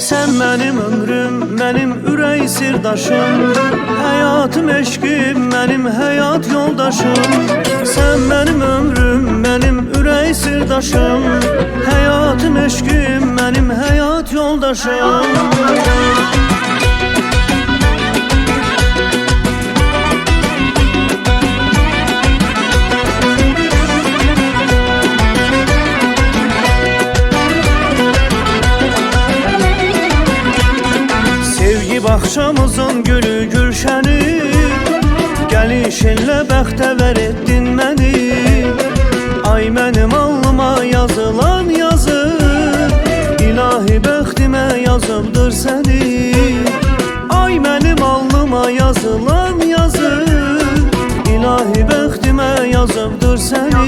Sen benim ömrüm, benim ürək sirdaşım, həyatım, eşqim, benim həyat yoldaşım. Sen benim ömrüm, benim ürək sirdaşım, həyatım, eşqim, benim həyat yoldaşım. Baxşamızın gülü gülşəni, gəlişinlə bəxtəvər etdin məni. Ay mənim alnıma yazılan yazı, İlahi bəxtimə yazıbdır səni. Ay mənim alnıma yazılan yazı, İlahi bəxtimə yazıbdır səni.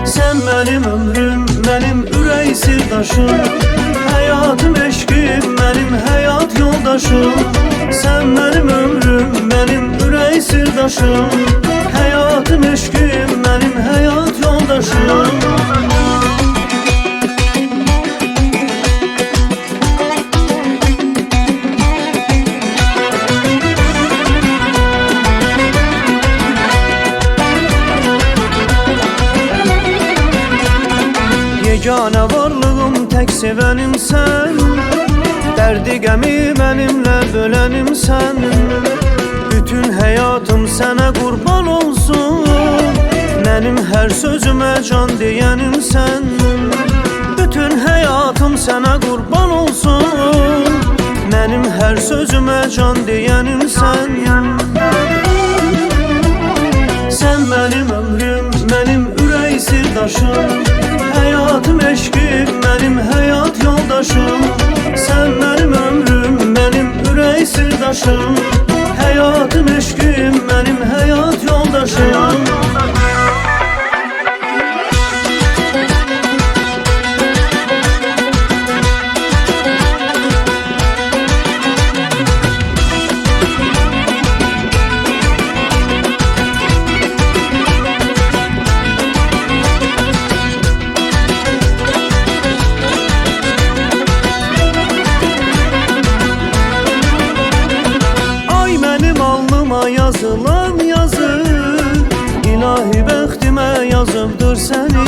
Sen benim ömrüm, benim ürək sirdaşım, həyatım, eşqim, benim həyat yoldaşım. Sen benim ömrüm, benim ürək sirdaşım, həyatım, eşqim, benim həyat yoldaşım. Yeganə varlığım, tək sevənim sən, dərdi qəmi mənimlə bölənim sən. Bütün həyatım sənə qurban olsun, mənim hər sözümə can deyənim sən. Bütün həyatım sənə qurban olsun, mənim hər sözümə can deyənim sən. Sen benim ömrüm, benim ürək sirdaşım, həyatım, eşqim, benim həyat yoldaşım. Sen benim ömrüm, benim ürək sirdaşım, həyatım, eşqim, benim həyat yoldaşım. Yazılan yazı, İlahi bəxtimə yazıbdır səni.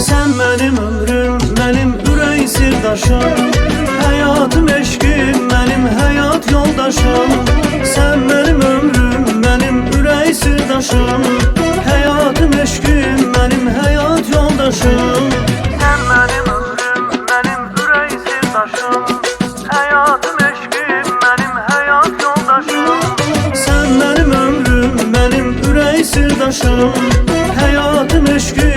Sen benim ömrüm, benim ürək sirdaşım, həyatım, eşqim, benim həyat yoldaşım. Sen benim ömrüm, benim ürək sirdaşım, həyatım, eşqim, benim həyat yoldaşım. Sen benim ömrüm, benim ürək sirdaşım, həyatım, eşqim, benim həyat yoldaşım. Sen benim ömrüm, benim ürək sirdaşım, həyatım, eşqim,